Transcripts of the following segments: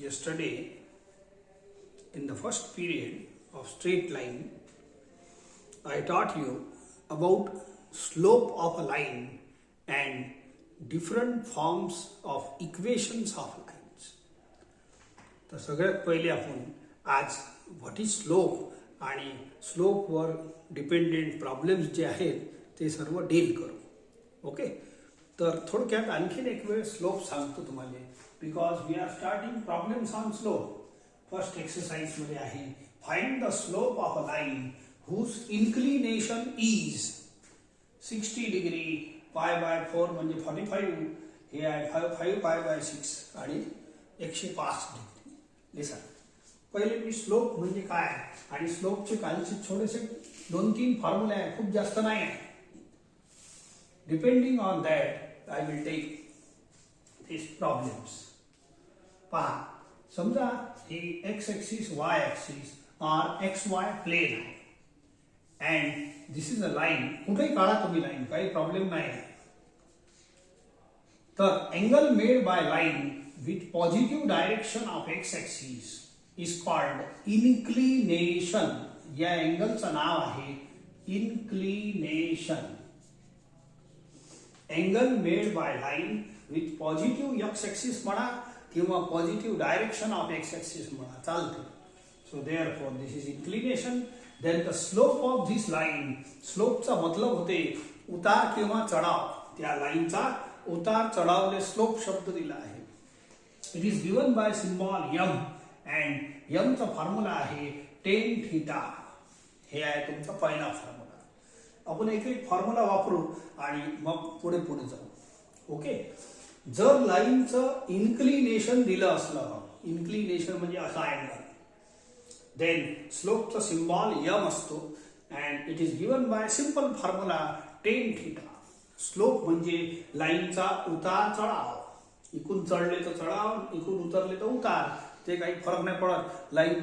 Yesterday, in the first period of straight line, I taught you about slope of a line and different forms of equations of lines. तर सगळ्यात पहिले आपण आज what is slope आणि स्लोपवर dependent problems जे आहेत ते सर्व डील करू. ओके, तर थोडक्यात आणखीन एक वेळ स्लोप सांगतो तुम्हाला, because we are starting problems on slope. First exercise मध्ये आहे find the slope of a line whose inclination is 60 degree pi by 4 म्हणजे 45, हे आहे 5 पाय बाय 6 आणि 105 डिग्री. लिसा, पहिले मी स्लोप म्हणजे काय आणि स्लोपचे कालचे थोडेसे 2-3 फॉर्म्युले आहे, खूप जास्त नाही आहे. Depending on that I will take this problems. पहा, समजा ही एक्स ॲक्सिस वाय ॲक्सिस और एक्स वाय प्लेन आहे and this is a line. कुठेही काढा तुम्ही लाईन, काही प्रॉब्लेम नाही आहे. तर angle made by line with positive direction of x axis is called inclination. या अँगलचं नाव आहे inclination. Angle made by line with positive x axis म्हणा किंवा positive direction of x axis म्हणा, चालते. So therefore this is inclination. Then the slope of this line, slope चा मतलब होते उतार किंवा चढाव. त्या लाईनचा उतार चढावले स्लोप शब्द दिला आहे. It is given bye symbol m and m चा फॉर्म्युला आहे tan थीटा. हे आहे तुमचा पहिला फॉर्म्युला. आपण एक एक फॉर्म्युला वापरू आणि मग पुढे जाऊ. ओके, जर लाईनचं इन्क्लिनेशन दिलं असलं, इन्क्लिनेशन म्हणजे असा अँगल, then slope चा symbol m असतो and it is given by simple formula tan theta. Slope म्हणजे लाईनचा उतार चढाव. इकडून चढले तर चढाव, इकडून उतरले तर उतार, ते काही फरक नाही पडत. लाईन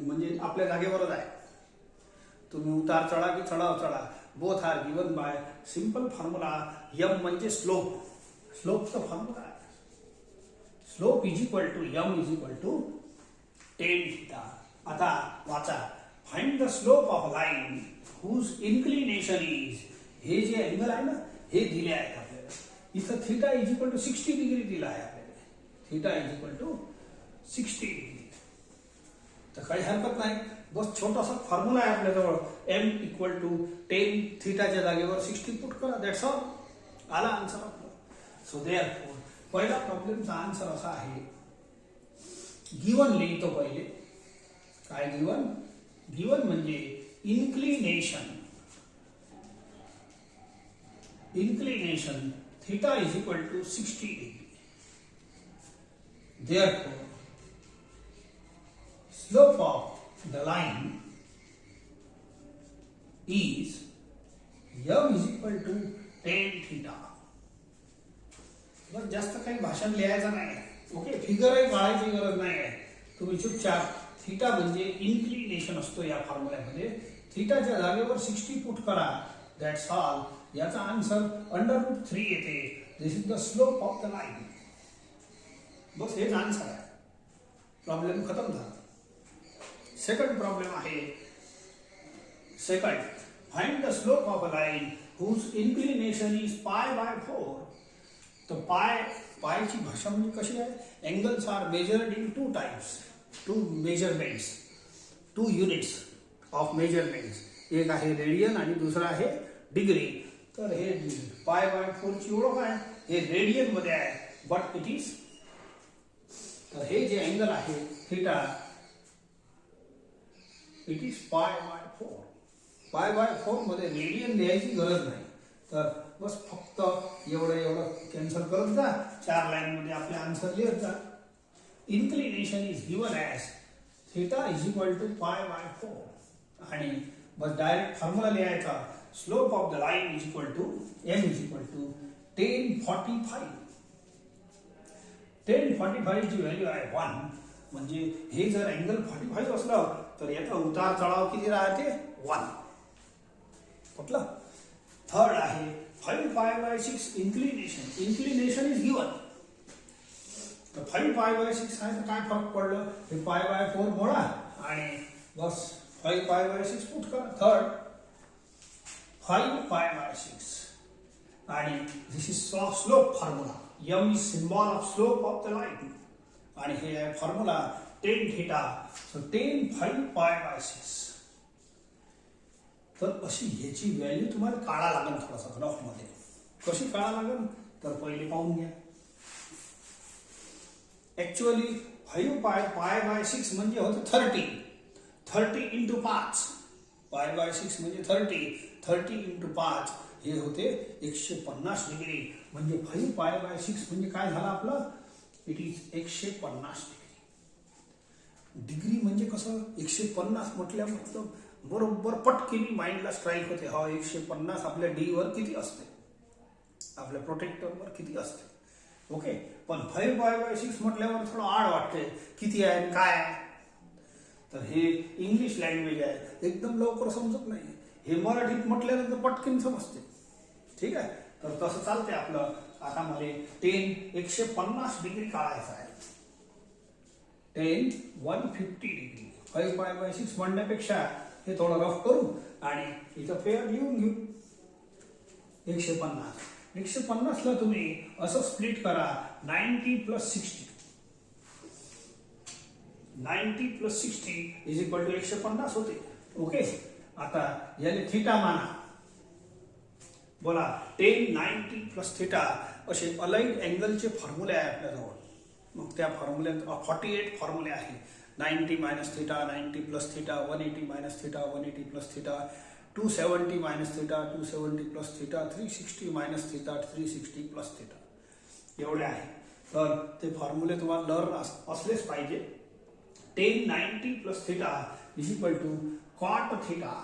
म्हणजे आपल्या जागेवरच आहे. तुम्ही उतार चढा की चढाव चढा, both are given by simple formula. m म्हणजे स्लोप. स्लोपचा फॉर्म्युला आहे slope is equal to m is equal to tan theta. आता वाचा, find the slope of line whose inclination is. हे जे अँगल आहे ना, हे दिले आहेत आपल्याला. इथं theta is equal to 60 degree दिला आहे आपल्याला. Theta is equal to 60 degree. तर काही हरकत नाही, बस छोटासा फॉर्म्युला आहे आपल्याजवळ. m इक्वल टू tan थीटाच्या जागेवर 60 पुट करा, दॅट्स ऑल. आला आन्सर आपला. सो देअरफॉर पहिला प्रॉब्लेमचा आन्सर असा आहे, गिवन लिहितो पहिले. काय गिवन? गिवन म्हणजे inclination. Inclination theta is equal to 60 degree. Therefore slope of the line is m is equal to tan theta. बस जास्त काही भाषण लिहायचं नाही. ओके, फिगरही काढायची गरज नाही आहे. तुम्ही चुपचाप थीटा म्हणजे इन्क्लिनेशन असतो या फॉर्म्युल्यामध्ये. थीटाच्या जागेवर 60 पुट करा, दॅट्स ऑल. याचा आन्सर √3 येते. This is the slope of the line. बस हेच आन्सर आहे. प्रॉब्लेम खतम झाला. सेकंड प्रॉब्लेम आहे. Second, find the slope of a line whose inclination is pi by 4. तर पायची भाषा म्हणजे कशी आहे? Angles are measured in 2 types. 2 measurements, 2 units of measurements. एक आहे रेडियन आणि दुसरा आहे डिग्री. तर हे पाय बाय 4 ची ओळख आहे, हे रेडियन मध्ये आहे, बट इट इज. तर हे जे अँगल आहे theta, it is pi by 4. पाय बाय 4 मध्ये रेडियन लिहायची गरज नाही. तर बस फक्त एवढं कॅन्सल करत जा. 4 लाईन मध्ये आपले आन्सर लिहत जा. Inclination is given as theta is equal to pi by 4. आणि बस डायरेक्ट फॉर्म्युला लिहायचा. Slope of the line is equal to m is equal to tan 45. tan 45 ची व्हॅल्यू आहे 1. म्हणजे हे जर अँगल 45 असलं तर याचा उतार चढाव किती राहते? 1. पटलं? थर्ड आहे 5 pi by 6 inclination. Inclination is given. तर 5π/6 आहे तर काय फरक पडलं, हे π/4 मोडा आणि बस 5π/6 पुट करा. थर्ड 5π/6 आणि this is slope formula. m is symbol of slope of the line आणि हे आहे formula tan theta. So tan 5π/6. तर अशी ह्याची व्हॅल्यू तुम्हाला काढा लागेल थोडासा ग्राफ मध्ये. कशी काढा लागेल तर पहिले पाहून घ्या. ऍक्च्युअली 5π/6 म्हणजे होते 30 इंटू 5. π/6 म्हणजे 30 इंटू 5 हे होते 150 डिग्री. म्हणजे 5π/6 म्हणजे काय झालं आपलं, इट इज 150 डिग्री. डिग्री म्हणजे कसं 150 म्हटल्या मतलब बरोबर पटकिनी माइंडला स्ट्राईक होते. हा 150 आपल्या डी वर किती असते, आपल्या प्रोटेक्टरवर किती असते. ओके, पण 5π/6 म्हटल्यावर थोडं आड वाटते, किती आहे काय आहे. तर हे इंग्लिश लँग्वेज आहे, एकदम लवकर समजत नाही. हे मराठीत म्हटल्यानंतर पटकन समजते. ठीक आहे, तर तसं चालते आपलं. आता मला tan 150 डिग्री काढायचं आहे. tan 150 degree. 5π/6 म्हणण्यापेक्षा हे थोडं रफ करू आणि इथं पेअर लिहून घेऊ. 150 ला तुम्ही असं स्प्लिट करा 90 + 60. 90 + 60 इज इक्वल टू 150 होते. ओके, आता याने थीटा माना. बोला tan 90 + थीटा असे अलाइड अँगलचे फॉर्म्युले आहे आपल्याजवळ. मग त्या फॉर्म्युल्यात 48 फॉर्म्युले आहे. 90 - theta, 90 + theta, 180 - theta, 180 + theta, 270 - theta, 270 + theta, 360 - theta, 360 + theta. एवढे आहे. तर ते फॉर्म्युले तुम्हाला लर्न असलेच पाहिजे. tan 90 + theta is equal to cot थीटा.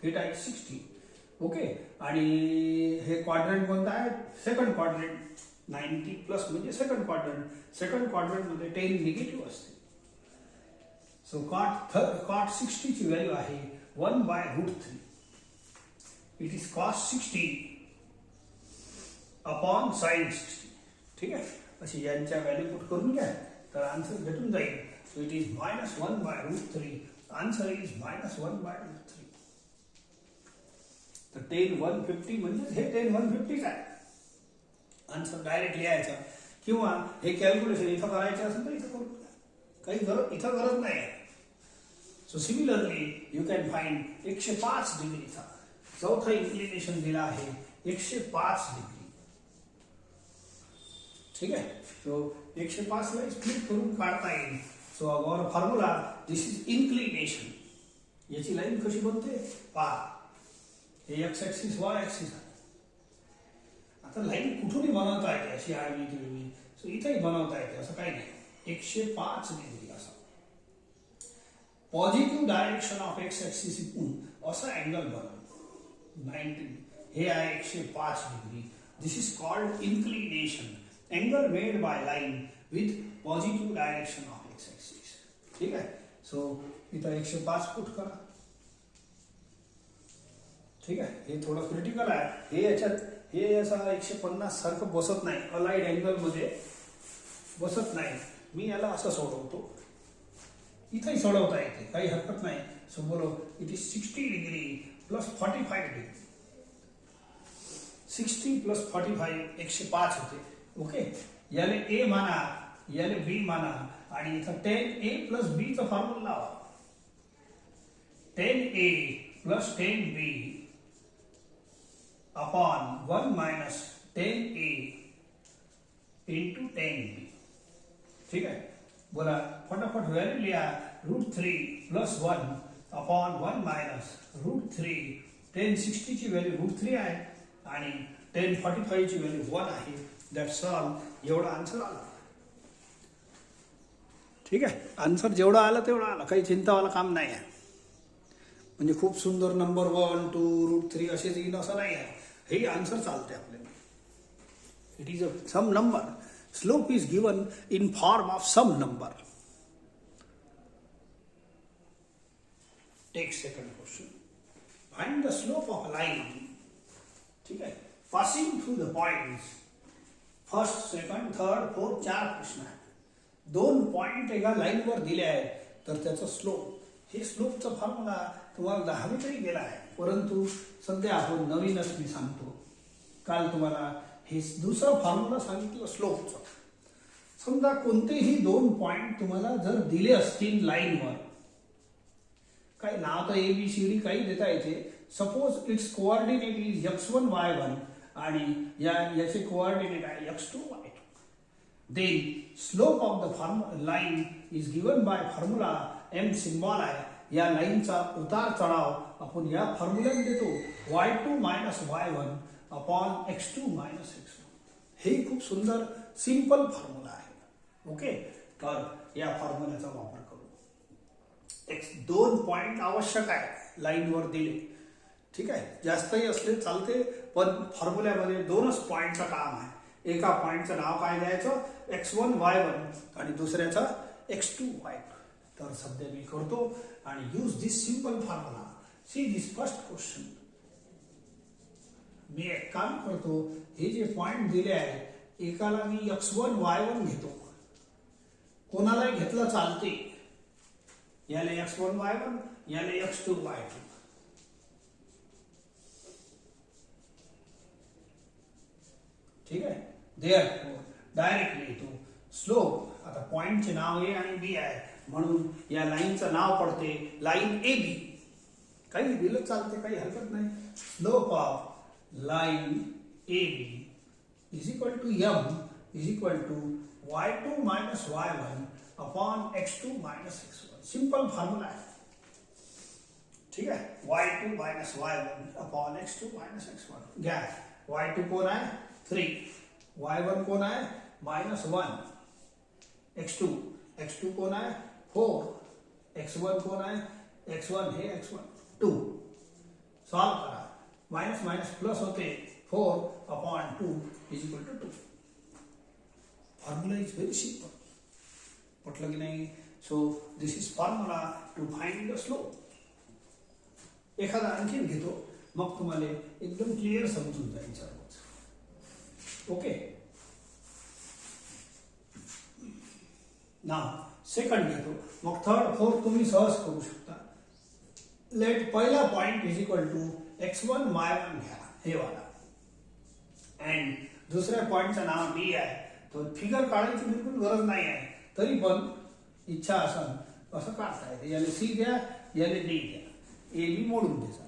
Theta is 60. ओके, आणि हे क्वाड्रंट कोणता आहे, सेकंड क्वाड्रंट. 90+ म्हणजे सेकंड क्वाड्रंट. सेकंड क्वाड्रंट मध्ये tan निगेटिव्ह असते. सो cot 60 ची व्हॅल्यू आहे 1/√3. It is cos 60 upon sin 60. ठीक आहे, अशी यांच्या व्हॅल्यू पुट करून घ्या तर आन्सर भेटून जाईल. So it is -1/√3. Answer is -1/√3. तर tan 150 म्हणजे हे tan 150 आहे. आन्सर डायरेक्ट लिहायचा किंवा हे कॅल्क्युलेशन इथं करायचं असेल तर इथं करू. काही इथं गरज नाही. So similarly you can find 105 डिग्रीचा चौथा इन्क्लिनेशन दिला आहे 105 डिग्री. ठीक आहे, सो 105 ला स्प्लिट करून काढता येईल. So our formula this is inclination. याची लाईन कशी बनते पहा. हे एक्स ऍक्सिस वाय ऍक्सिस आहे. आता लाईन कुठूनही बनवता येते अशी आडवी तिरवी. सो इथेही बनवता येते, असं काही नाही. 105 डिग्री असा positive direction of x axis इथून असा अँगल बनवतो 90. हे आहे 105 degree. This is called inclination. Angle made by line with positive direction of x axis. ठीक आहे, सो इथं 105 पुट करा. ठीक आहे, हे थोडं क्रिटिकल आहे. हे असं 150 सारखं बसत नाही, अलाइड अँगल मध्ये बसत नाही. मी याला असं सोडवतो. इथंही सोडवता येते, काही हरकत नाही. सो बोलो इट इज 60 डिग्री + 45 डिग्री. 60 + 45 105 होते. ओके, याले ए माना, याले बी माना आणि इथं tan A + B चा फॉर्म्युला लावा. tan A + tan B upon 1 - tan A into tan B. ठीक आहे, बोला फटाफट व्हॅल्यू लिहा. √3 + 1 अपॉन 1 - √3. tan 60 ची व्हॅल्यू √3 आहे आणि tan 45 ची व्हॅल्यू 1 आहे. That's all. एवढा आन्सर आला. ठीक आहे, आन्सर जेवढा आला तेवढा आला, काही चिंतावाला काम नाही आहे. म्हणजे खूप सुंदर नंबर 1, 2, √3 असेच येईल असं नाही आहे. हे आन्सर चालते आपल्याला. It is some number. Slope is given in form of some number. Take second question. Find the slope of a line. ठीक है, passing through the points first, second, third, fourth 4 प्रश्न आहेत. 2 पॉइंट एका लाईनवर दिले आहेत तर त्याचं स्लोप, हे स्लोपचा फॉर्म्युला तुम्हाला 10वी तरी गेला आहे, परंतु सध्या आपण नवीनच मी सांगतो. काल तुम्हाला हे दुसरं फॉर्म्युला सांगितलं स्लोपचं. समजा कोणतेही 2 पॉइंट तुम्हाला जर दिले असतील लाईनवर, काही नाव तर ABCD काही देता येते. Suppose it's coordinate is x1 y1 आणि याचे कोऑर्डिनेट आहे x2 y2. Then slope of the line is given by formula m symbol आहे. या लाईनचा उतार चढाव आपण या फॉर्म्युल्यात देतो y2 minus y1 upon x2 minus x1. हे खूप सुंदर सिंपल फॉर्म्युला आहे. ओके, तर या फॉर्म्युल्याचा वापर करू. 2 पॉइंट आवश्यक आहे लाईनवर दिले, ठीक आहे. जास्तही असले चालते, पण फॉर्म्युल्यामध्ये 2च पॉइंटचं काम आहे. एका पॉइंटचं नाव काय द्यायचं, x1 y1 आणि दुसऱ्याचं x2 y2. तर सध्या मी करतो आणि use this simple formula. See this first question. मी एक काम करतो, हे जे पॉइंट दिले आहे एकाला मी x1 y1 घेतो, कोणालाही घेतलं चालते. याले x1 y1, याले x2 y2. ठीक आहे. डायरेक्टली येतो स्लोप. आता पॉइंटचे नाव A आणि B आहे म्हणून या लाईनचं नाव पडते लाईन AB. काही दिलं चालते, काही हरकत नाही. Slope of line AB is equal to m is equal to y2 minus y1 upon x2 minus x1. Simple formula आहे, ठीक आहे. y2 minus y1 upon x2 minus x1 घ्या. y2 कोण आहे 3, y1 कोण आहे मायनस 1, x2 कोण आहे 4, x1 कोण आहे x1 हे x1 2. सॉल्व करा. मायनस मायनस प्लस होते 4 upon 2 is equal to 2. Formula is very simple. पटलं की नाही? So this is formula to find the slope. एखादा आणखीन घेतो, मग तुम्हाला एकदम क्लिअर समजून जाईल सर्वच. ओके, नाव सेकंड घेतो, मग थर्ड फोर्थ तुम्ही सहज करू शकता. लेट पहिला point is equal to x1 y1 घ्या, हे वाला. अँड दुसऱ्या पॉइंटचं नाव B आहे. तो फिगर काढायची बिलकुल गरज नाही आहे, तरी पण इच्छा असेल असं काढता येते. याने C द्या, याने D द्या, AB मोडून द्यायचा.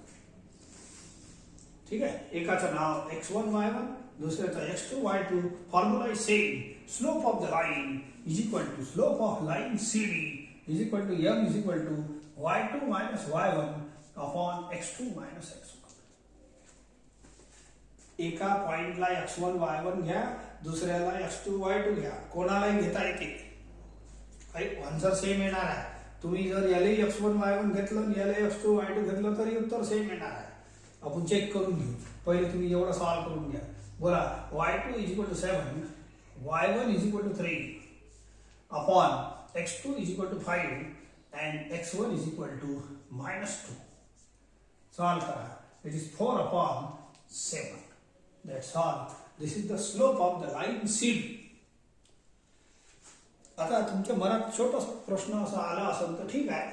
ठीक आहे. एकाचं नाव x1 y1, दुसऱ्याचा x2 y2. Formula is same. Slope of the line is equal to slope of line CD is equal to m is equal to y2 minus y1 upon x2 minus x1. एका पॉइंटला x1 y1 घ्या, दुसऱ्याला x2 y2 घ्या. कोणालाही घेता येते, काही answer same येणार आहे. तुम्ही जर याले x1 y1 घेतलं आणि याले x2 y2 घेतलं तरी उत्तर सेम येणार आहे. आपण चेक करून घेऊ. पहिले तुम्ही एवढं सॉल्व करून घ्या. बोला y2 is equal to 7, y1 is equal to 3 upon x2 is equal to 5 and x1 is equal to minus 2. Solve करा. It is 4 upon 7. That's all. This is the slope of the line CD. आता तुमच्या मनात छोटासा प्रश्न असा आला असेल तर ठीक आहे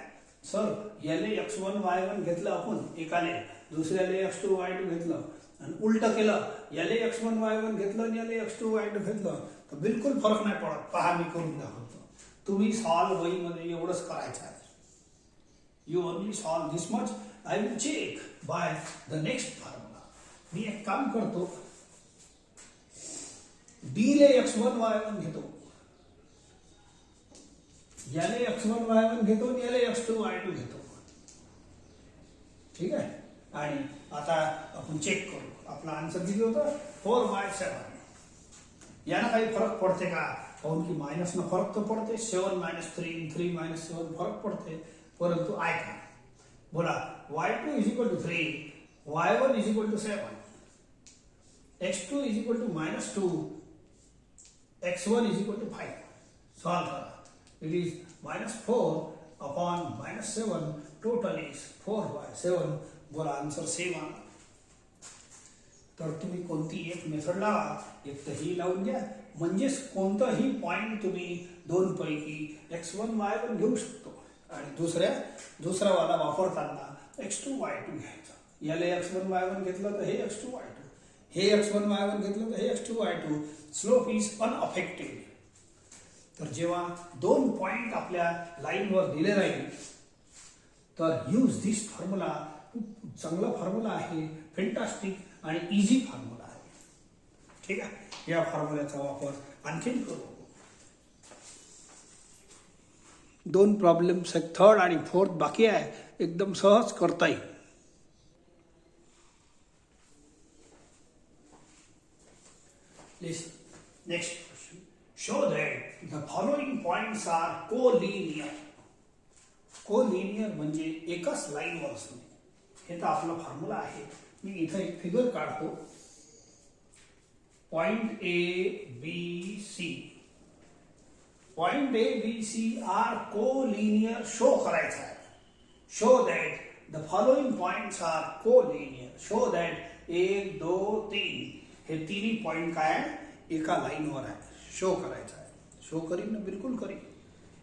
सर, याले x1 y1 घेतलं आपण एकाले, दुसऱ्याले x2 y2 घेतलं आणि उलट केलं, याले x1 y1 घेतलं आणि याले x2 y2 घेतलं तर बिलकुल फरक नाही पडत. पहा मी करून दाखवतो. तुम्ही सॉल्व वहीमध्ये एवढंच करायचं आहे. You only solve this much. I will check by the next formula. मी एक काम करतो, D ले x1 y1 घेतो, याले x1 y1 घेतो आणि याले x2 y2 घेतो. ठीक आहे. आणि आता आपण चेक करू. आपला आन्सर किती होता 4/7. यानं काही फरक पडते का? काऊन की मायनस न फरक तर पडते. 7 - 3, 3 - 7 फरक पडते, परंतु ऐका. बोला y2 is equal to 3, y1 is equal to 7, x2 is equal to -2, x1 is equal to 5. Solve करा. It is -4 upon -7. Total is 4/7. बोला आंसर सेम आला. तर तुम्ही कोणती एक मेथड लावा, एक तर ही लावून घ्या, म्हणजेच कोणताही पॉईंट तुम्ही दोन पैकी x1 y1 घेऊ शकतो आणि दुसरा वाला वापरताना x2 y2 घ्यायचा. याला x1 y1 घेतलं तर हे x2 y2, हे x1 y1 घेतलं तर हे x2 y2. Slope is unaffected. तर जेव्हा दोन पॉइंट आपल्या लाईनवर दिले राहील तर यूज दिस फॉर्म्युला. खूप चांगला फॉर्म्युला आहे, फॅन्टास्टिक आणि इझी फॉर्म्युला आहे. ठीक आहे, या फॉर्म्युल्याचा वापर आणखीन करू. दोन प्रॉब्लेम्स आहेत, थर्ड आणि फोर्थ बाकी आहे, एकदम सहज करता येईल. Listen. Next question. Show that the following points are collinear. Collinear म्हणजे एकाच लाईनवर असणे. हे तर आपला फॉर्म्युला आहे. मी इथे एक फिगर काढतो. Point A B C. Point A B C are collinear show करायचा आहे. Show that the following points are collinear. Show that 1 2 3 हे तिन्ही पॉइंट काय आहे, एका लाईनवर आहे. शो करायचा आहे. शो करीन ना, बिलकुल करीन.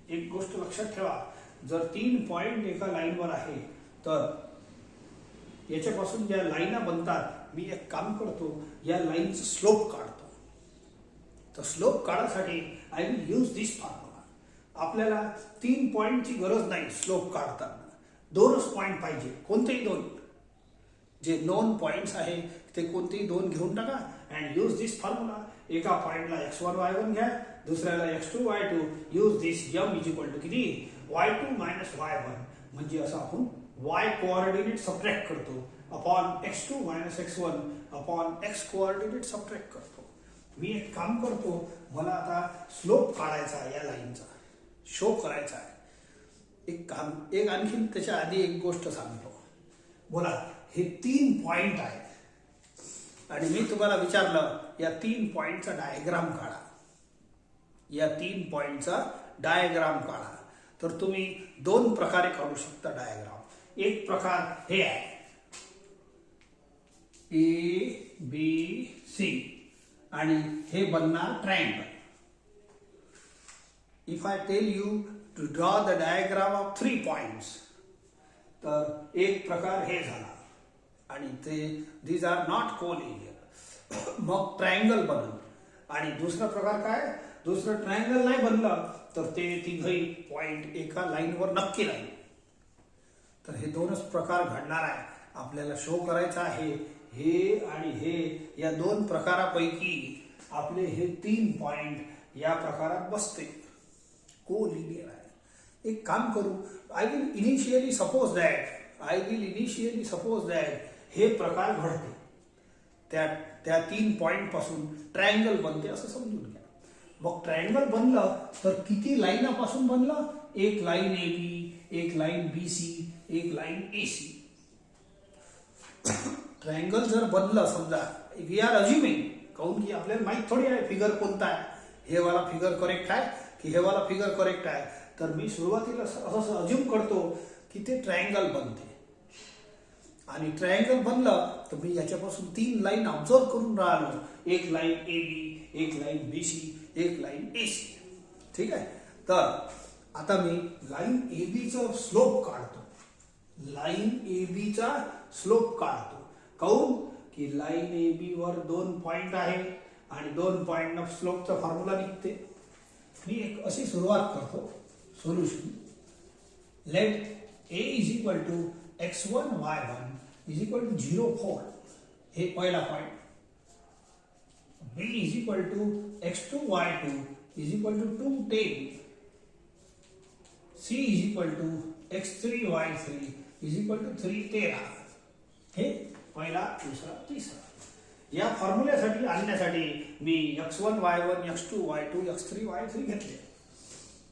एक गोष्ट लक्षात ठेवा, जर 3 पॉइंट एका लाईनवर आहे तर याच्यापासून ज्या लाईना बनतात, मी एक काम करतो, या लाईनचं स्लोप काढतो. तर स्लोप काढण्यासाठी I will use this formula. आपल्याला 3 पॉइंटची गरज नाही स्लोप काढताना, 2च पॉइंट पाहिजे. कोणतेही 2 जे नोन पॉइंट्स आहे ते कोणतेही 2 घेऊन टाका अँड यूज दिस फॉर्म्युला. एका पॉइंटला x1 y1 घ्या, दुसऱ्याला x2 y2. Use this m is equal to किती, y2 मायनस y1. म्हणजे असं आपण y कोऑर्डिनेट सबट्रॅक्ट करतो upon x2 minus x1 upon x coordinate subtract करतो. मी एक काम करतो, मला आता स्लोप काढायचा आहे, या लाईनचा शो करायचा आहे. एक आणखीन त्याच्या आधी एक गोष्ट सांगतो. बोला, हे 3 पॉइंट आहेत आणि मी तुम्हाला विचारलं या 3 पॉइंटचा डायग्राम काढा. या 3 पॉइंटचा डायग्राम काढा. तर तुम्ही 2 प्रकारे काढू शकता डायग्राम. एक प्रकार हे आहे, ए बी सी आणि हे बनणार triangle. If I tell you to draw the diagram of 3 points, तर एक प्रकार हे झाला आणि ते दीज आर नॉट कोलिनियर. मग ट्रायंगल बनल. आणि दुसरा प्रकार काय, दुसरं ट्रायंगल नाही बनलं तर ते तिघही पॉइंट एका लाईनवर नक्की राहील. तर हे 2च प्रकार घडणार आहे. आपल्याला शो करायचं आहे हे आणि हे, या 2 प्रकारापैकी आपले हे 3 पॉइंट या प्रकारात बसते, कोलिनियर आहे. एक काम करू, I will initially suppose that हे प्रकार घडते. त्या 3 पॉइंट पासून ट्रायंगल बनते असं समजून घ्या. मग ट्रायंगल बनलं तर किती लाईनापासून बनलं, एक लाईन ए बी, एक लाईन बी सी, एक लाईन ए सी. ट्रायंगल जर बनलं, समजा वी आर अज्युमिंग, काऊन की आपल्याला माहित थोडी आहे फिगर कोणता आहे, हे वाला फिगर करेक्ट आहे की हे वाला फिगर करेक्ट आहे. तर मी सुरुवातीला असं अज्युम करतो की ते ट्रायंगल बनते. आणि ट्रायंगल बनलं तर मी याच्यापासून 3 लाईन ऑब्झर्व करून राहिलो. एक लाईन ए बी, एक लाईन बी सी, एक लाईन ए सी. ठीक आहे. तर आता मी लाईन ए बीचा स्लोप काढतो. लाईन ए बीचा स्लोप काढतो. काऊन की लाईन ए बी वर 2 पॉइंट आहे आणि 2 पॉइंट स्लोपचा फॉर्म्युला निघते. मी एक अशी सुरुवात करतो. Solution, let A is equal to x1 y1 is equal to 0 4. हे पहिला point. b is equal to x2 y2 is equal to 2 10. c is equal to x3 y3 is equal to 3 13. हे पहिला, दुसरा, तिसरा. या फॉर्म्युल्यासाठी आणण्यासाठी मी x1 y1 x2 y2 x3 y3 घेतले.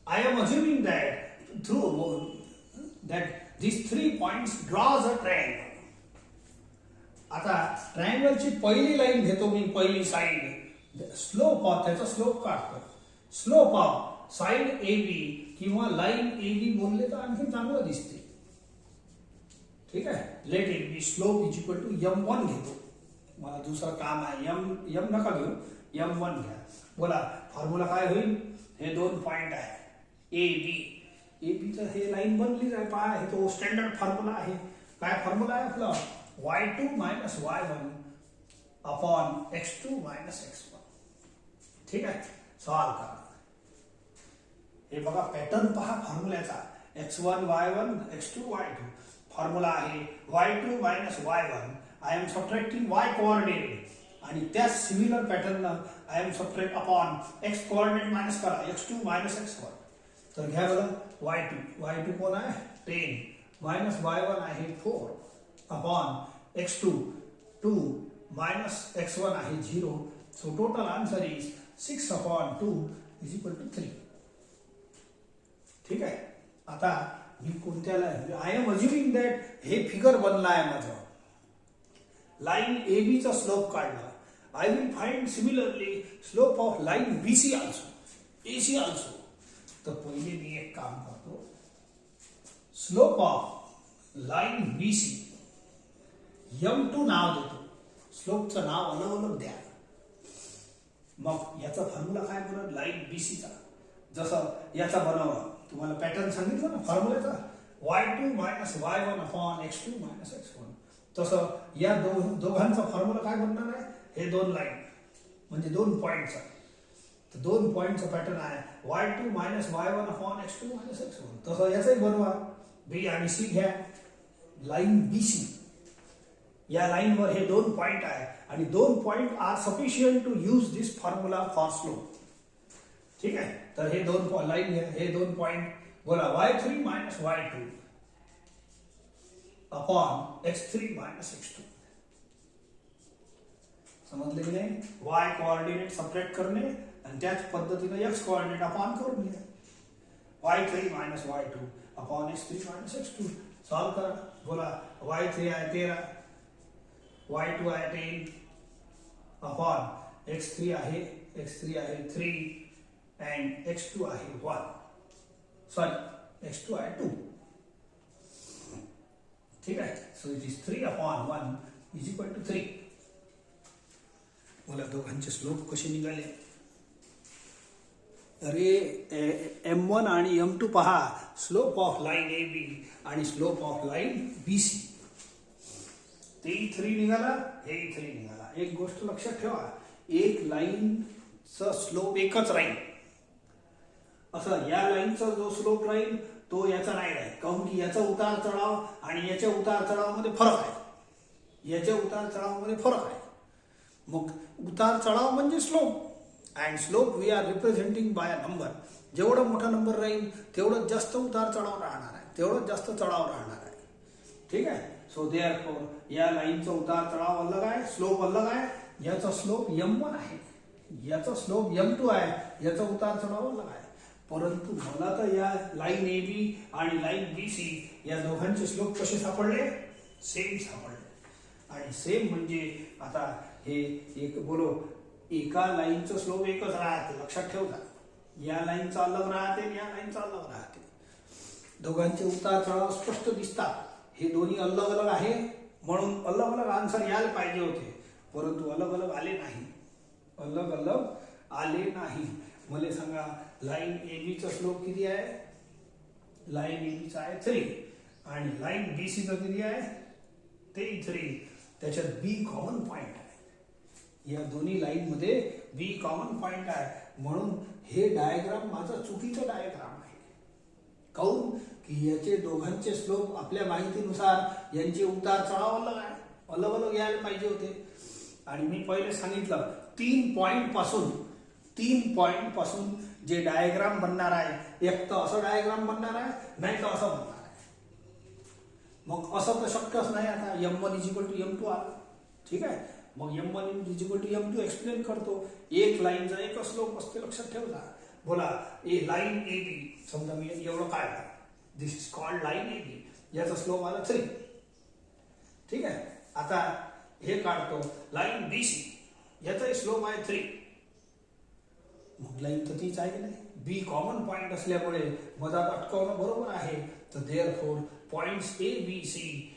I am assuming that these 3 points draws a triangle. आता ट्रायंगलची पहिली line घेतो मी, पहिली साइड. स्लोप ऑफ, त्याचा स्लोप काढतो. Slope of side A B किंवा लाईन ए बी बोलले तर आणखी चांगलं दिसते. ठीक आहे. Let it be slope is equal to m1 घेतो. मला दुसरं काम आहे, एम नका घेऊ, M1 घ्या. बोला फॉर्म्युला काय होईल? हे दोन पॉइंट आहे ए बी तर हे लाईन बनलीच आहे. पहा हे तो स्टँडर्ड फॉर्म्युला आहे. काय फॉर्म्युला आहे आपला? y2 minus y1 upon x2 minus x1. ठीक आहे, सॉल्व करा. हे बघा पॅटर्न पहा फॉर्म्युल्याचा. x1 y1 x2 y2 formula आहे y2 minus y1. I am subtracting y coordinate आणि त्या similar pattern I am subtract upon x coordinate minus करा x2 मायनस x1. तर घ्या बघा y2 कोण आहे 10 मायनस y1 आहे 4 अपॉन x2 2 मायनस x1 आहे 0. So total answer is 6 upon 2 is equal to 3. ठीक आहे. आता मी कोणत्याला आय एम अज्युमिंग दॅट हे फिगर बनला आहे माझं. लाईन ए बी चा स्लोप काढला. I will find similarly slope of line B C also, A C also. तर पहिले मी एक काम करतो. Slope of line B C M2 नाव देतो. स्लोपचं नाव अलग अलग द्या. मग याचा फॉर्म्युला काय बनवत? लाईन बी सी चा जसं याचा बनवला तुम्हाला पॅटर्न सांगितलं ना फॉर्म्युल्याचा, y2 minus y1 upon x2 minus x1. तसं या दोघांचा फॉर्म्युला काय बनणार आहे? हे दोन लाईन म्हणजे दोन पॉइंटचा. तर दोन पॉइंटचा पॅटर्न आहे y2 minus y1 upon x2 minus x1. तसं याचाही बनवा. बी आणि सी घ्या. लाईन बी सी या लाईनवर हे दोन पॉइंट आहे आणि दोन point are sufficient to use this formula for slope. ठीक आहे. तर हे दोन लाईन घ्या. हे दोन पॉइंट बोला y3 minus y2 upon x3 minus x2. समजले की नाही? y कोऑर्डिनेट सबट्रॅक्ट करणे आणि त्याच पद्धतीने x कोऑर्डिनेट अपॉन करून घ्या. y3 minus y2 upon x3 minus x2. Solve करा. बोला y3 आहे 13, y2 आहे 10 अपॉन x3 आहे 3 and x2 आहे 1. सॉरी x2 आहे 2. ठीक आहे. So it is 3 upon 1 is equal to 3. बोला दोघांचे स्लोप कसे निघाले? अरे M1 आणि M2 पहा. Slope of line A B आणि slope of line B C. तेही 3 निघाला, हेही 3 निघाला. एक गोष्ट लक्षात ठेवा, एक लाईनचा स्लोप एकच राहील. असं या लाईनचा जो स्लोप राहील तो याचा नाही राहील. काहून की याचा उतार चढाव आणि याच्या उतार चढावामध्ये फरक आहे. याच्या उतार चढावामध्ये फरक आहे. मग उतार चढाव म्हणजे slope and slope we are representing by a number. जेवढा मोठा नंबर राहील तेवढं जास्त उतार चढाव राहणार आहे, तेवढं जास्त चढाव राहणार आहे. ठीक आहे. सो देअरफॉर या लाईनचा उतार चढाव अलग आहे, स्लोप अलग आहे. याचा स्लोप M1 आहे, याचा स्लोप M2 आहे, याचा उतार चढाव अलग आहे. परंतु मला तर या लाईन ए बी आणि लाईन बी सी या दोघांचे स्लोप कसे सापडले? सेम सापडले. आणि सेम म्हणजे आता हे एक बोलो एका लाईनचं स्लोप एकच राहते. लक्षात ठेवता. या लाईनचा अलग राहते आणि या लाईनचा अलग राहते. दोघांचे उतार चढाव स्पष्ट दिसतात. हे दोन्ही अलग अलग आहे म्हणून अलग अलग आन्सर यायला पाहिजे होते, परंतु अलग अलग आले नाही. अलग अलग आले नाही. मला सांगा लाईन ए बी चा स्लोप किती आहे? लाईन ए बी चा आहे 3 आणि लाईन बी सी चा किती आहे? ते 3. त्याच्यात बी कॉमन पॉइंट आहे. या दोन्ही लाईन मध्ये बी कॉमन पॉइंट आहे म्हणून हे डायग्राम माझा चुकीचा डायग्राम आहे. काऊन की याचे दोघांचे स्लोप आपल्या माहितीनुसार यांचे उतार चढाव अलग आहे, अलग अलग यायला पाहिजे होते. आणि मी पहिले सांगितलं 3 पॉइंट पासून जे डायग्राम बनणार आहे, एक तर असं डायग्राम बनणार आहे, नाही तर असं बनणार आहे. मग असं तर शक्यच नाही. आता M1 is equal to M2 आला. ठीक आहे. मग M1 is equal to M2 explain करतो. एक लाईनचा एक स्लोप असते, लक्षात ठेवला. बोला लाईन ए बी समजा मी एवढं काढला. This is called line A B. याचा स्लोप आला 3. ठीक आहे. आता हे काढतो लाईन बी सी, याचा स्लोप आहे 3. मग लाईन तर तीच आहे की नाही? बी कॉमन पॉइंट असल्यामुळे मधात अटकवणं बरोबर आहे. तर therefore points A B C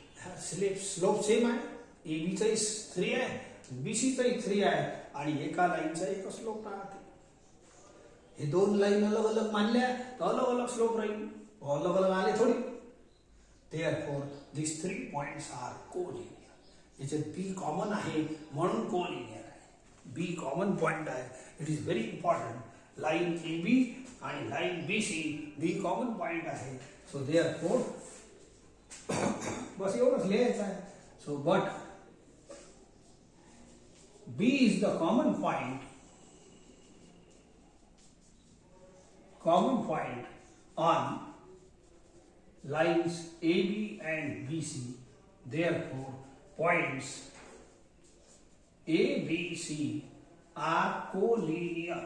slope same आहे. ए बी चा 3 आहे बीसीचाही 3 आहे आणि एका लाईनचा एक स्लोप राहते. हे दोन लाईन अलग अलग मानल्या तर अलग अलग स्लोप राहील, अलग अलग आले थोडी. Therefore these 3 points are collinear. याच्यात बी कॉमन आहे म्हणून कोलिनियर आहे. बी कॉमन पॉइंट आहे. It is very important. Line A B आणि line B C B common point आहे. सो देअरफोर बस एवढंच लिहायचं आहे. So but B is the common point on lines AB and BC. Therefore, points A, B, C are collinear.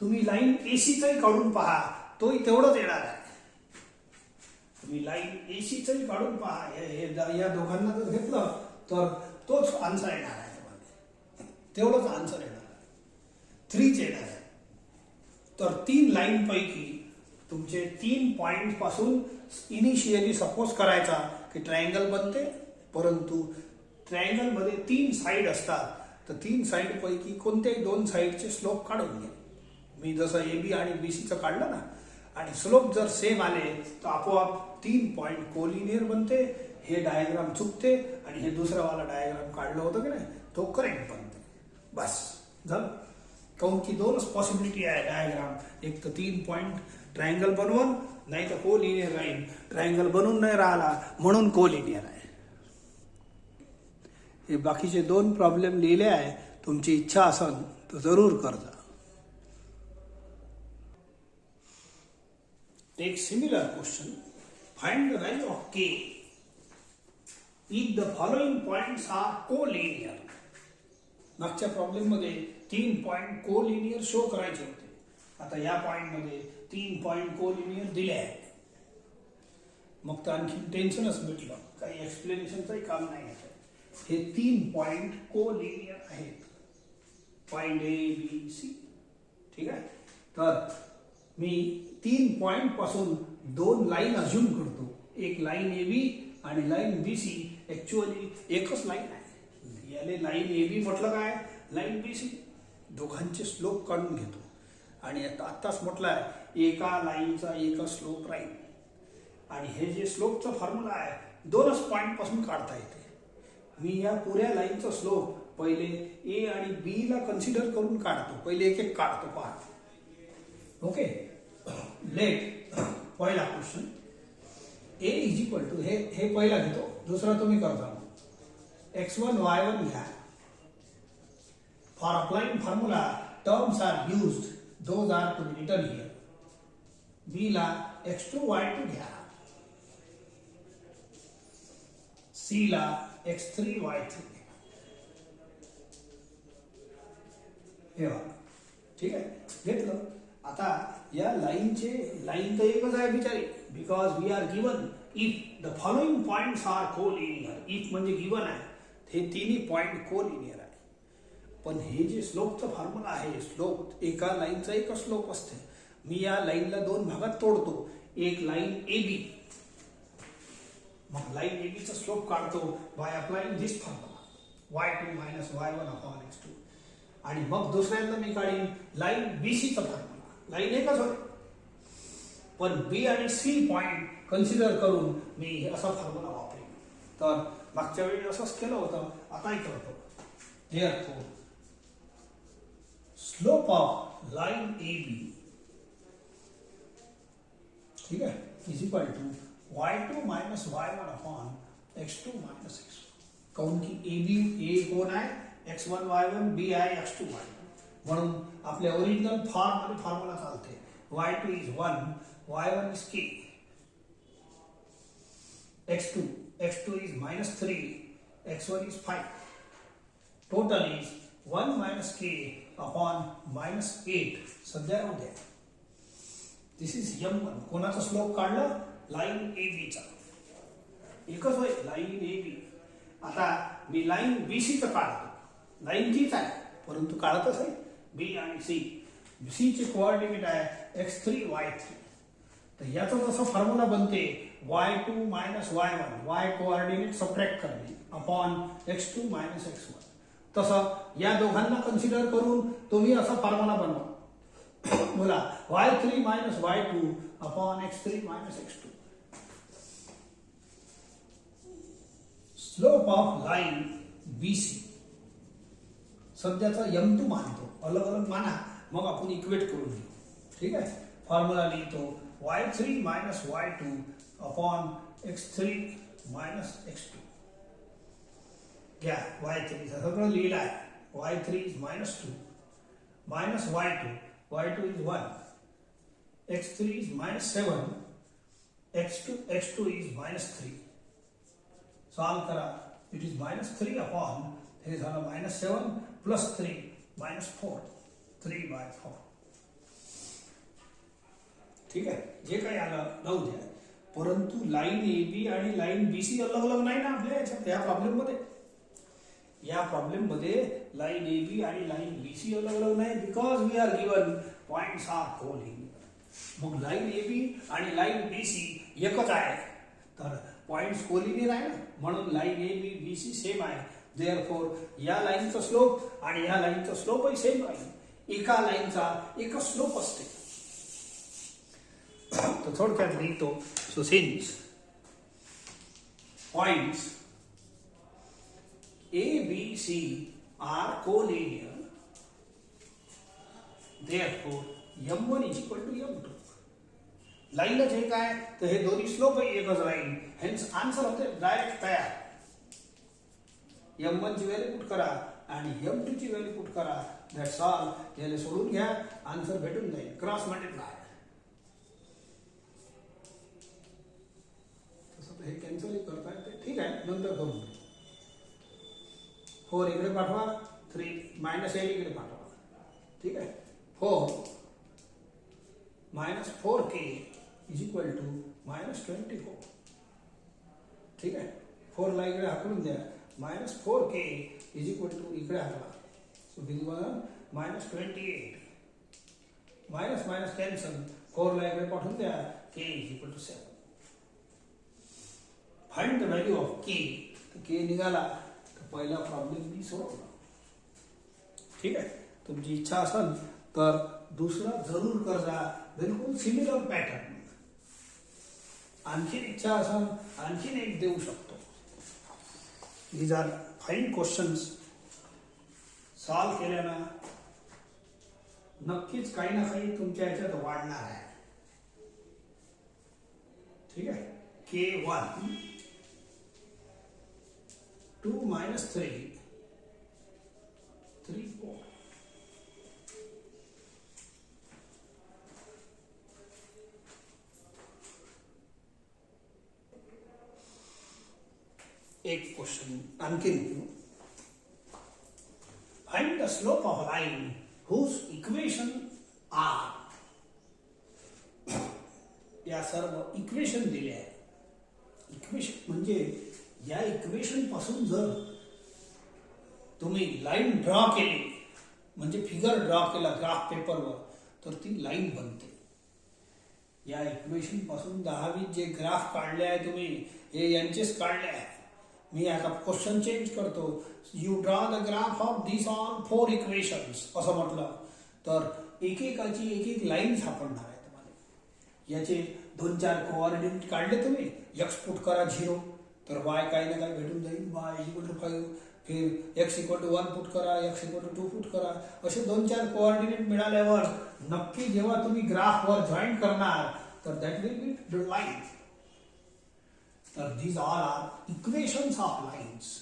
तुम्ही line एसीचाही काढून पहा, तोही तेवढंच येणार आहे. तुम्ही लाईन एसीचाही काढून पहा, या दोघांना जर घेतलं तर तोच आन्सर येणार आहे. तेवढंच आन्सर येणार आहे. 3 येणार आहे. तर 3 लाईन पैकी तुमचे 3 पॉइंट पासून इनिशियली सपोज करायचा की ट्रायंगल बनते, परंतु ट्रायंगल मध्ये 3 साइड असतात. तर 3 साइड पैकी कोणत्याही 2 साइडचे स्लोप काढून घ्या. मी जसं ए बी आणि बी सीचं काढलं ना, आणि स्लोप जर सेम आले तर आपोआप 3 पॉइंट कोलिनियर बनते. हे डायग्राम चुकते आणि हे दुसरावाला डायग्राम काढलं होतं की नाही तो करेक्ट बनते. बस झालं. काऊन की 2च पॉसिबिलिटी आहे डायग्राम. एक तर 3 पॉइंट ट्रायंगल बनवून, नाही तर कोलिनियर राहील. ट्रायंगल बनवून नाही राहिला म्हणून कोलिनियर आहे. हे बाकीचे 2 प्रॉब्लेम लिहिले आहे. तुमची इच्छा असेल तर जरूर करजा. एक similar question. Find the value of K if the following points are collinear. मागच्या प्रॉब्लेम मध्ये 3 पॉइंट कोलिनियर शो करायचे होते. आता या पॉइंट मध्ये 3 पॉइंट कोलिनियर दिले आहेत. मग तर आणखी टेन्शनच मिटलं, काही एक्सप्लेनेशनचंही काम नाही आहे. हे 3 पॉइंट कोलिनियर आहेत. Point A B C. ठीक आहे. तर मी 3 पॉइंट पासून 2 लाईन अज्युम करतो. एक लाईन ए बी आणि लाईन बी सी. ऍक्च्युअली एकच लाईन आहे. याले लाईन ए बी म्हटलं काय, लाईन बी सी. दोघांचे स्लोप काढून घेतो. आणि आत्ताच म्हटलं आहे एका लाईनचा एक स्लोप राहील. आणि हे जे स्लोपचं फॉर्म्युला आहे 2च पॉइंट पासून काढता येते. मी या पुऱ्या लाईनचा स्लोप पहिले ए आणि बी ला कन्सिडर करून काढतो. पहिले एक एक काढतो पहा. ओके. लेट पहिला question. A is equal to हे पहिला घेतो, दुसरा तुम्ही करता. x1 y1 घ्या. For applying formula, terms are used. Those are to be written here. B ला x2 y2 घ्या. C ला x3 y3 घ्या. हे बघा. ठीक आहे. घेतलं. आता या लाईन तर एकच आहे बिचारी. Because we are given if the following points are collinear. If म्हणजे गिवन आहे. हे 3 पॉइंट कोलिनियर आहे. पण हे जे स्लोपचं फॉर्म्युला आहे, स्लोप एका लाईनचा एक स्लोप असते. मी या लाईनला 2 भागात तोडतो. एक लाईन ए बी. मग लाईन ए बीचा स्लोप काढतो by applying this formula y2 minus y1 upon x2. आणि मग दुसऱ्यांदा मी काढीन लाईन बी सीचा फॉर्म्युला. लाईन एकच होते पण बी आणि सी पॉइंट कन्सिडर करून मी असा फॉर्म्युला वापरेन. तर मागच्या वेळी असंच केलं होतं, आताही करतो. Therefore, slope of line AB, ठीक है, is equal to y2 minus y1 upon x2 minus x1. काऊन की AB A कोण आहे, x1 y1, B आहे x2 y1. म्हणून आपल्या ओरिजिनल फॉर्म मध्ये फॉर्म्युला चालते. y2 is 1, y1 is k, x2 is minus 3, x1 is 5. Total is 1 minus k upon minus 8. सध्या राहू द्या. This is M1. कोणाचा स्लोप काढला, लाईन AB चा. एकच होय, लाईन AB. आता मी लाईन BC चा काढतो. लाईन तीच आहे परंतु काढतच आहे B आणि C. C चे कोऑर्डिनेट आहे x3 y3. तर याचा जसा फॉर्म्युला बनते y2 minus y1, y coordinate subtract करणे अपॉन x2 मायनस x1. तसं या दोघांना कन्सिडर करून तुम्ही असा फॉर्म्युला बनवा. बोला y3 minus y2 upon x3 minus x2. Slope of line BC सध्याचा m2 मानतो, अलग अलग माना, मग आपण इक्वेट करून घेऊ. ठीक आहे. फॉर्म्युला लिहितो y3 minus y2 upon x3 minus x2. घ्या y3 सगळं लिहिलं आहे. y3 is minus 2 minus y2 is 1, x3 is minus 7, x2 is minus 3. Solve करा. इट इज मायनस 3 अपॉन हे झालं मायनस 7 प्लस 3 मायनस 4, 3/4. ठीक आहे. जे काही आलं जाऊ द्या, परंतु लाईन AB आणि लाईन BC अलग अलग नाही ना आपल्या याच्यात. या प्रॉब्लेम मध्ये लाईन AB आणि लाईन BC अलग अलग नाही, because we are given points are collinear. मग लाईन AB आणि लाईन BC एकच आहे, तर पॉइंट्स कोलिनियर आहे ना, म्हणून लाईन AB BC सेम आहे. देअरफॉर या लाईनचा स्लोप आणि या लाईनचा स्लोपही सेम आहे. एका लाईनचा एकच स्लोप असते. तो थोडक्यात लिहितो. So since points ABC are collinear, therefore m1 is equal to m2. लाईनच हे काय, तर हे दोन्ही स्लोप एकच राहील. हेन्स आन्सर होते डायरेक्ट तयार. m1 ची व्हॅल्यू पुट करा आणि m2 ची व्हॅल्यू पुट करा. That's all. याला सोडून घ्या, आन्सर भेटून जाईल. Cross multiply. तसं हे कॅन्सल करता येते. ठीक आहे, नंतर करून 4 इकडे पाठवा, 3 मायनस 8 इकडे पाठवा. ठीक आहे. 4 minus 4k is equal to minus 24. ठीक आहे. 4 ला इकडे हाकलून द्या. Minus 4k is equal to इकडे हाकला. So this one minus 28. Minus minus cancel. 4 ला इकडे पाठवून द्या. k is equal to 7. Find the value of k. k निघाला. पहिला प्रॉब्लेम मी सोडवला. ठीक आहे. तुमची इच्छा असेल तर दुसरा जरूर करजा, बिलकुल सिमिलर पॅटर्न. आणखी इच्छा असेल आणखीन एक देऊ शकतो. These are fine questions. Solve केल्यानं नक्कीच काही ना काही तुमच्या ह्याच्यात वाढणार आहे. ठीक आहे. K1 2 minus 3 4. एक क्वेश्चन आणखी find the slope of line whose equation are. या सर्व इक्वेशन दिले आहे. इक्वेशन म्हणजे या इक्वेशन पासून जर तुम्ही लाईन ड्रॉ केली, म्हणजे फिगर ड्रॉ केला ग्राफ पेपरवर, तर ती लाईन बनते. या इक्वेशन पासून 10-20 जे ग्राफ काढले आहे तुम्ही, हे यांचेच काढले आहे. मी आता क्वेश्चन चेंज करतो. You draw the graph of this all 4 equations असं म्हटलं तर एकेकाची एक लाईन सापडणार आहे तुम्हाला. याचे 2-4 कोऑर्डिनेट काढले तुम्ही. x पुट करा 0, तर y काही ना काही भेटून जाईल. y equal to 5. फिर x इक्वल टू 1 पुट करा, x इक्वल टू 2 पुट करा. असे 2-4 कोऑर्डिनेट मिळाल्यावर नक्की जेव्हा तुम्ही ग्राफवर जॉईन करणार तर that will be the line. तर these all are equations of lines.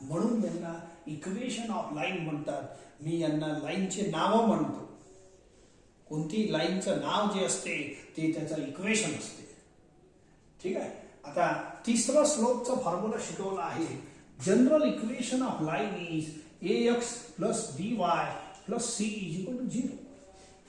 म्हणून यांना इक्वेशन ऑफ लाईन म्हणतात. मी यांना लाईनचे नावं म्हणतो. कोणती लाईनचं नाव जे असते ते त्याचं इक्वेशन असते. ठीक आहे. आता तिसरा स्लोपचा फॉर्म्युला शिकवला आहे. General equation of line is ax plus by plus c is equal to 0.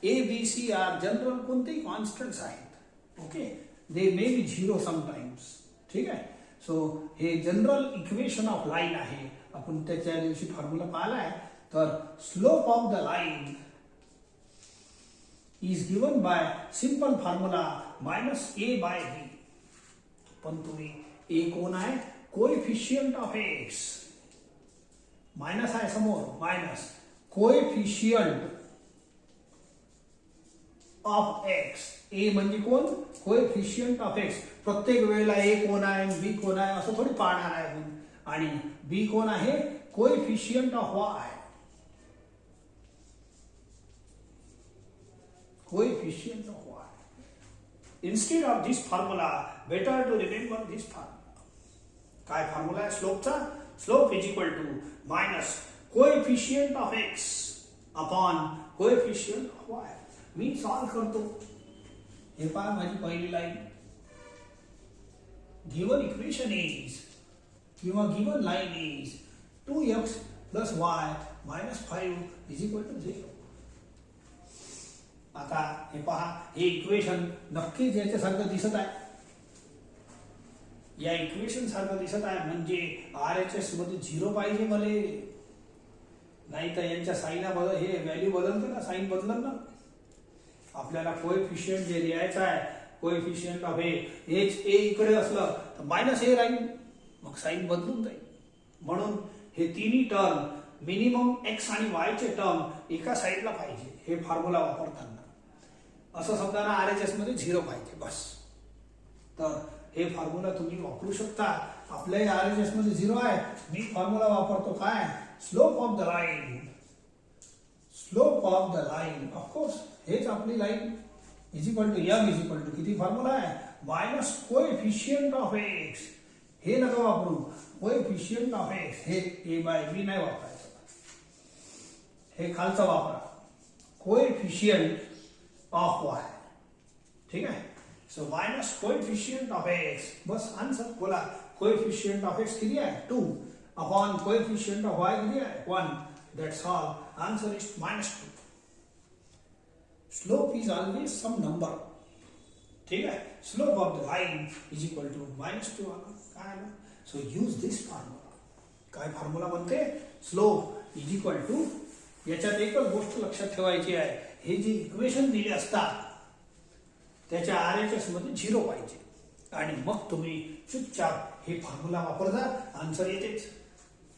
a b c are general कोणतेही कॉन्स्टंट्स आहेत. Okay. They may be 0 sometimes. ठीक आहे. सो हे जनरल इक्वेशन ऑफ लाईन आहे. आपण त्याच्या दिवशी फॉर्म्युला पाहिलाय. तर slope of the line is given by simple formula minus a by b. पण तुम्ही a कोण आहे कोएफिशियंट ऑफ एक्स, मायनस आहे समोर, मायनस कोएफिशियंट ऑफ एक्स. ए म्हणजे कोण? Coefficient of x. प्रत्येक वेळेला ए कोण आहे बी कोण आहे असं थोडी पाहणार आहे आपण. आणि बी कोण आहे? Coefficient of Y. Coefficient of Y. Instead of this formula, better to remember this formula. काय फॉर्म्युला आहे स्लोपचा? Slope is equal to minus coefficient of x upon coefficient of y. मी सॉल्व करतो. हे पहा माझी पहिली लाईन. गिवन इक्वेशन इज किंवा given line is 2x plus y minus 5 is equal to 0. आता हे पहा, हे इक्वेशन नक्कीच याच्यासारखं दिसत आहे. या इक्वेशन सारखं दिसत आहे म्हणजे RHS मध्ये 0 पाहिजे मले. नाही तर यांच्या साईन बदल, हे व्हॅल्यू बदलते ना, साईन बदलत ना. आपल्याला कोएफिशियंट जे लिहायचं आहे, कोएफिशियंट ऑफ एच ए इकडे असलं तर मायनस ए राहील, मग साईन बदलून जाईल. म्हणून हे तिन्ही टर्म मिनिमम एक्स आणि वाय चे टर्म एका साईडला पाहिजे. हे फॉर्म्युला वापरताना असं समजा ना, RHS मध्ये 0 पाहिजे बस. तर हे फॉर्म्युला तुम्ही वापरू शकता. आपल्या RHS मध्ये 0 आहे. मी फॉर्म्युला वापरतो काय? Slope of the line. Slope of the line of course हेच आपली line is equal to M is equal to किती फॉर्म्युला आहे? Minus coefficient of x. हे नका वापरू, कोएफिशियंट ऑफ एक्स. हे ए बाय बी नाही वापरायचं, हे खालचं वापरा. Coefficient of Y. ठीक आहे. So minus coefficient of x. Bus answer. बोला कोएफिशियंट ऑफ एक्स किती आहे? 2 अपॉन कोएफिशियंट ऑफ वाय किती आहे? 1. That's all. Answer is -2. Slope is always some number. ठीक आहे. Slope of the line is equal to -2 आला. काय आलं? So use this formula. काय फॉर्म्युला म्हणते? स्लोप इज इक्वल टू, याच्यात एकच गोष्ट लक्षात ठेवायची आहे, हे जे इक्वेशन दिले असतात त्याच्या RHS मध्ये 0 पाहिजे. आणि मग तुम्ही चुपचाप हे फॉर्म्युला वापर जा, आन्सर येतेच.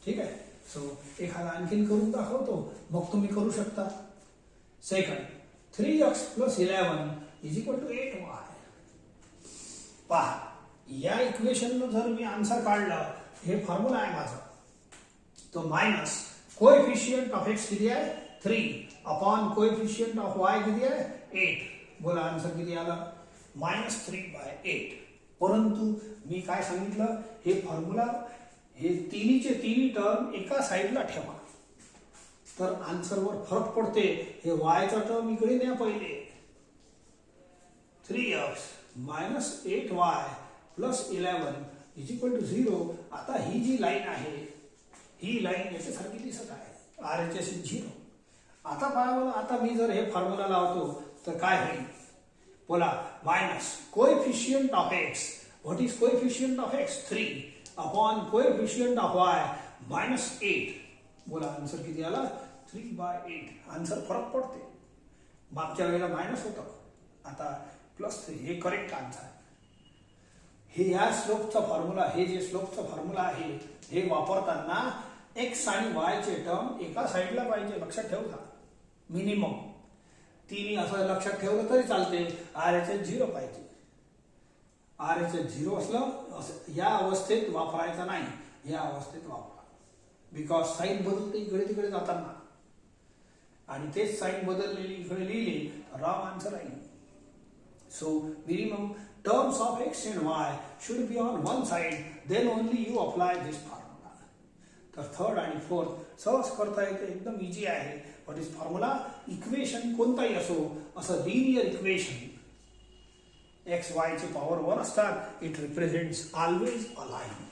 ठीक आहे. सो एखादा आणखीन करून दाखवतो, मग तुम्ही करू शकता. Second, 3x plus 11 is equal to 8y. पहा, या इक्वेशन जर मी आन्सर काढलं, हे फॉर्म्युला आहे माझा, तो मायनस कोएफिशियंट ऑफ एक्स किती आहे? 3 अपॉन कोएफिशियंट ऑफ वाय किती आहे? 8. बोला आन्सर किती आला? -3/8. परंतु मी काय सांगितलं, हे फॉर्म्युला, हे तिन्हीचे तिन्ही टर्म एका साईडला ठेवा, तर आन्सरवर फरक पडते. हे वायचा टर्म इकडे न्या पहिले. 3x minus 8y plus 11 is equal to 0. आता ही जी लाईन आहे, ही लाईन याच्यासारखी दिसत आहे. RHS is 0. आता पहा मला, आता मी जर हे फॉर्म्युला लावतो तर काय होईल? बोला minus coefficient of x. What is coefficient of x? 3 upon coefficient of Y -8. बोला आन्सर किती आला? 3/8. आन्सर फरक पडते. मागच्या वेळेला मायनस होतं, आता +3. हे करेक्ट आन्सर आहे. हे या स्लोपचा फॉर्म्युला, हे जे स्लोपचा फॉर्म्युला आहे, हे वापरताना एक्स आणि वाय चे टर्म एका साईडला पाहिजे. लक्षात ठेवता. मिनिमम तिन्ही असं लक्षात ठेवलं तरी चालते. RHS 0 पाहिजे. RHS 0 असलं, या अवस्थेत वापरायचं नाही, या अवस्थेत वापरा. बिकॉज साईन बदलते इकडे तिकडे जाताना, आणि तेच साईन बदललेली इकडे लिहिली तर रॉंग आन्सर आहे. So minimum terms of x and y should be on one side, then only you apply this formula. तर थर्ड आणि फोर्थ सहज करता येते, एकदम इझी आहे. What is formula? इक्वेशन कोणताही असो, असं लिनियर इक्वेशन एक्स वाय ची पॉवर 1 असतात, it represents always a line.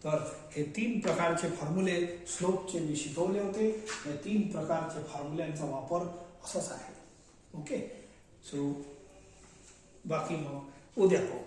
तर हे 3 प्रकारचे फॉर्म्युले स्लोपचे मी शिकवले होते. या 3 प्रकारचे फॉर्म्युल्यांचा वापर असाच आहे. ओके. सो बाकी मग उद्या पाहू.